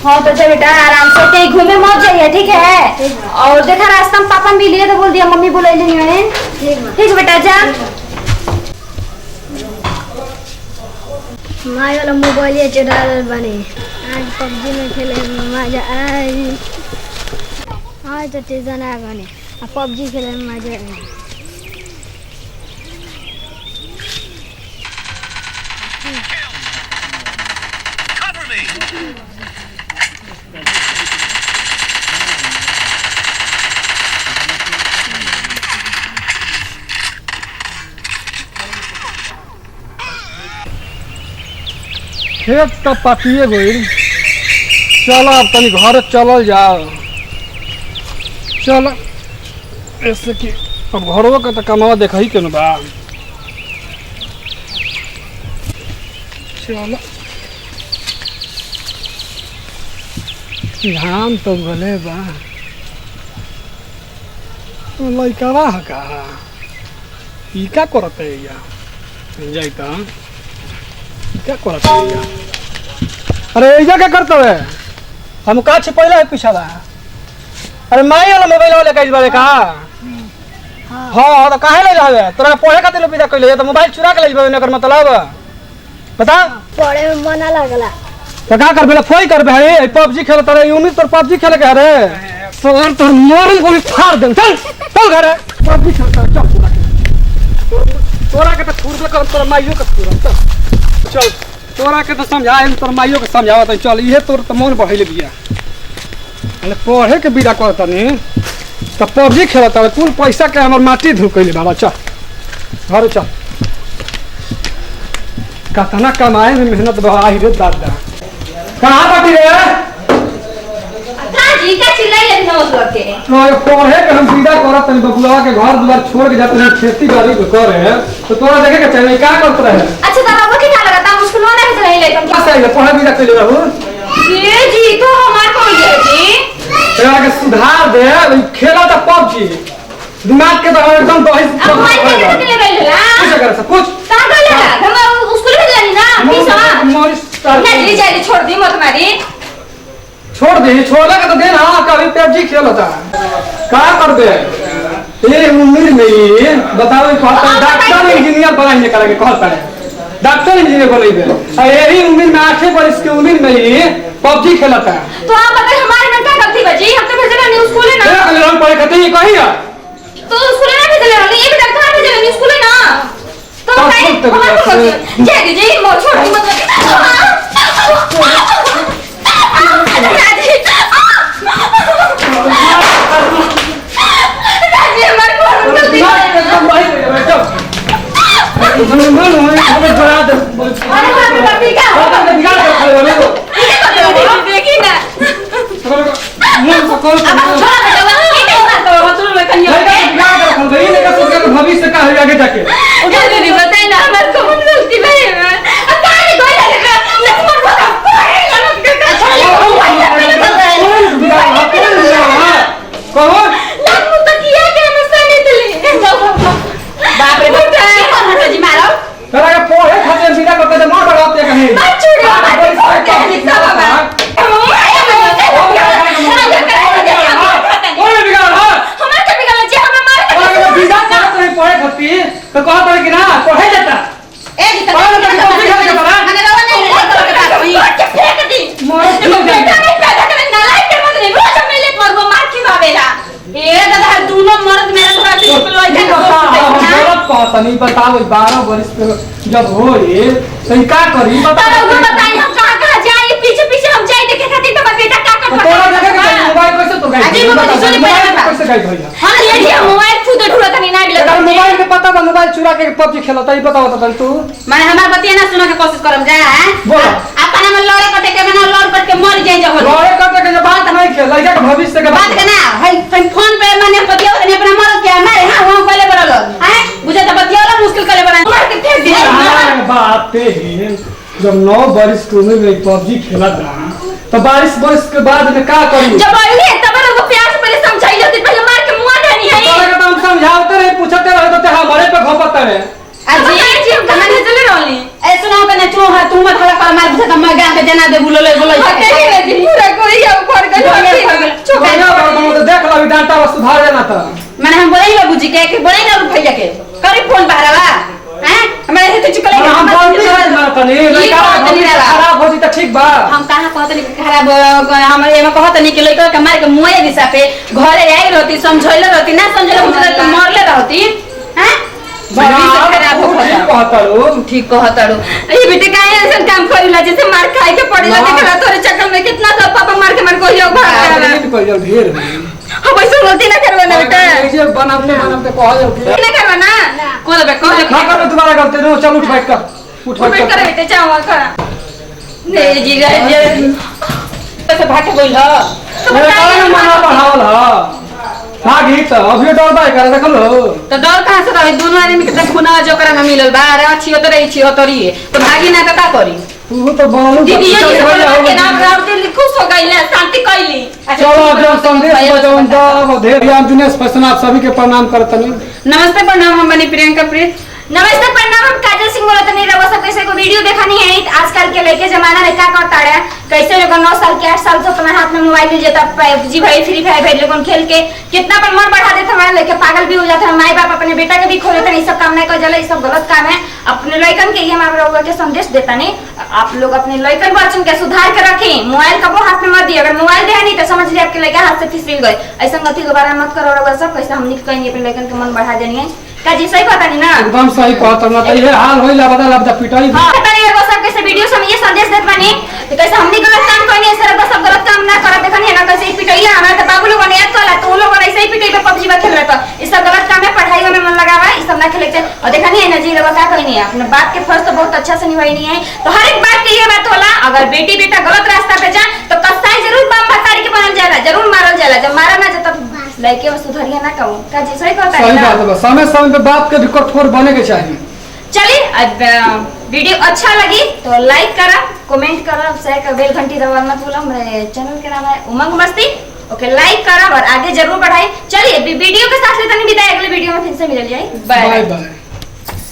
हाँ तो चल बेटा आराम से कहीं घूमे मत जाइए ठीक है। और देखा रास्ता में पापा मिली है तो बोल दिया मम्मी बुलाई नहीं है। ठीक है बेटा जा। माई वाला मोबाइल चुरा बने आज पबजी में खेले मजा आई। आज तो टीजन आ गने पबजी खेले में मजा आई। खेत तो पतिए गई। चलो अब तनी घर चलल जाओ। चलो ऐसे कि अब घरों का तो कमावा देखा ही क्यों बा। चलो धान तो गले बा लड़का का ई का करते या जाई तो क्या करते है? अरे ऐसा क्या करते है? हम का छिपैला है पीछा बा। अरे माई वाला मोबाइल वाले कइल बारे का। हां तो काहे ले जावे? तोरा पढ़े खातिर विदा कइले तो मोबाइल चुरा के ले जावे एकर मतलब बता। पढ़े में मना लागला तो का करबे? फोई करबे है पबजी खेलत रे। उम्मीद तोर पबजी खेले के रे तोर तोर मोरल को फाड़ दे। चल चल घर पबजी खेलता चल। तोरा के तो छुड़बे कर तोर माइयो के छुड़ा चल। तोरा के तो समझाए तोर माइयो के समझावत चल। इहे तोर तो मन बढ़ैले बिया। अरे पढ़े के बिदा करत नहीं तो पबजी खेलत है। कुल पैसा के हमर माटी धुकैले बाबा। चल घर चल। कतना कमाए में मेहनत बहाई रे दादा। कहां बाटी रे? जी का चिल्लाई लेन नमस करके पढ़े के हम विदा करत नहीं बबुआ के घर द्वार छोड़ के जाते हैं खेती बाड़ी करे तो तोरा देखे के चाहिए का करत रहे। अच्छा दादा के ना लगाता मुश्किल ना है नहीं लेकिन क्या सही है पढ़े विदा कर ले रहू। ये जी तो हमार कौन है जी? तेरा के सुधार दे खेला तो पबजी दिमाग के तो एकदम बहिस अब मार के ले गइला कुछ कर सब कुछ का गइला हम स्कूल में जानी ना पीसा मोर ले जाए छोड़ दी मत मारी। छोड़ दे छोड़ला के तो दे ना कभी पबजी खेलता का कर दे ये उम्र में बताओ कहता डॉक्टर इंजीनियर बनाने करेंगे कहता है डॉक्टर इंजीनियर बनेंगे। यही उम्र में 8 वर्ष की उम्र में ही पबजी खेलता है। तो आप बताइए हमारे में क्या गलती बची? हम तो भेजना नहीं स्कूल है ना। अरे हम पढ़े खाते ही कही है तो स्कूल ना भेजले वाली ये भी डॉक्टर भेजले नहीं स्कूल है ना। तो भाई हमारे को जय दीजिए मोर छोड़ दी मत भविष्य का आगे जाके बताए ना हमारे को गलती भाई तो कहा था कि ना पढ़े जाता नहीं बताओ 12 वर्ष पे जब हो तो का करी बताइए हम कहां जाए पीछे पीछे हम जाए देखे खातिर तो बेटा का कर तोरा देखे के मोबाइल कैसे तो कैसे गायब भइला। हां ये मोबाइल खुद ढूंढा था ना बिला अगर मोबाइल के पता बा मोबाइल चुरा के पबजी खेलता ही बताओ तो तू माने हमार बतिया ना सुना के कोशिश करम जा हैं बोलो अपन में लड़े कटे के बना लड़ कट के मर जाए जब लड़े कटे के बात नहीं खेल लइका के भविष्य के बात के ना है फोन पे माने बतिया ने अपना मर के मारे हां वहां पहले बड़ा लोग हैं बुझे तो बतिया वाला मुश्किल करे बना मार के फेंक दिया बात है। जब 9 वर्ष की उम्र में पबजी खेला था तो 22 वर्ष के बाद में क्या करी जब आइले तब वो प्यार से पहले समझाई जाती पहले मार के मुआ देनी है तोरा के तो हम समझाते रहे पूछते रहे तो हमारे पे घोपता रहे। अजी कहां से चले रहली ए सुनाओ के ना चो है तू मत हला कर मार बुझा त मैं गांव के जना दे बुलो ले बोलो पूरा बताओ सुधार देना तो मैंने हम बोले बाबूजी के कि बोले ना भैया के करी फोन बहरावा हैं हमारे से तो चुकले हम बोलते हैं ना तनी लड़का खराब हो जी तो ठीक बा हम कहां कहत नहीं खराब हम एमे कहत नहीं कि लड़का के मार के मुए दिशा पे घरे आई रहती समझैले रहती ना समझले मुझे तो मरले रहती हैं खराब हो ठीक कहताड़ू ये बेटे काहे ऐसा काम करिला जैसे मार खाए के पड़ेला देखला तोरे चक्कर में कितना सब पापा मार के कोहियो भाग करा कोई ढेर हम ऐसे गलती ना करबे ना बेटा ये बनाते कह जाओ ना करबे ना को दबे को ना कर दोबारा करते रहो चल उठ बैठ कर कर बेटे चावा का नहीं जी जे ऐसे भाग के गइल ह मेरे कारण मना बढ़ावल ह भागी त अभी डर बाय कर देखलो तो डर कहां से रही दोनों आदमी के खुना जो करा ना मिलल बा रे छियो तो रही छियो तोरी तो भागी ना तो का करी तू तो बनलू दीदी ये के नाम राव दिल खुश हो गइले शांति कइली चलो अब संदेश बजाऊं तो ढेर हम दिनेश फैशन आप सभी के प्रणाम करतनी नमस्ते प्रणाम हम बनी प्रियंका प्रीत नमस्ते प्रणाम हम काजल सिंह बोलत नहीं रहो सब कैसे को वीडियो देखनी है आजकल के लड़के जमाना में क्या करता है कैसे लोग 9 साल के 8 साल से अपने हाथ में मोबाइल ले जाता PUBG भाई फ्री फायर भाई लोगन खेल के कितना पर मन बढ़ा देता हमारे लड़के पागल भी हो जाता है माई बाप अपने बेटा के भी खो लेते हैं सब काम नहीं कर जला ये सब गलत काम है अपने लड़कन के ये हमारे लोगों के संदेश देता नहीं आप लोग अपने लड़कन बच्चन के सुधार के रखें मोबाइल कबो हाथ में मत दिए अगर मोबाइल दे नहीं तो समझ लिया आपके लड़का हाथ से फिसल गए ऐसा गलती दोबारा मत करो सब कैसे हम निक कहेंगे अपने लड़कन के मन बढ़ा देनी है का जी सही पता नहीं ना एकदम सही कहत ना ये हाल होइला बदल अब पिटाई हां पता नहीं वो सब कैसे वीडियो में ये संदेश देत बानी तो कैसे हमनी गलत काम करनी है सर सब गलत काम ना करत देखनी है ना कैसे पिटाइया हमारा तो बाबू लोग ने याद कला तो लोग ऐसे ही पिटाई पे PUBG में खेल रहा था इस सब गलत काम है पढ़ाई में मन लगावा इस सब ना खेले थे और देखनी है ना जी लोग का कहनी है अपने बात के फर्ज तो बहुत अच्छा से निभाई नहीं है तो हर एक बात की ये बात होला अगर बेटी बेटा गलत रास्ता पे जा तो कसाई जरूर बम भतारी के बनल जाला जरूर मारल जाला जब मारा ना जब लड़के में सुधरिया ना कहूं का जी सही कहता है सही बात है समय समय पे बाप के भी कठोर बने के चाहिए चलिए अब वीडियो अच्छा लगी तो लाइक करा कमेंट करा शेयर कर बेल घंटी दबाना मत भूलो मेरे चैनल का नाम है उमंग मस्ती ओके लाइक करा और आगे जरूर बढ़ाई चलिए वीडियो के साथ लेते हैं विदाई अगले वीडियो में फिर से मिल जाए बाय बाय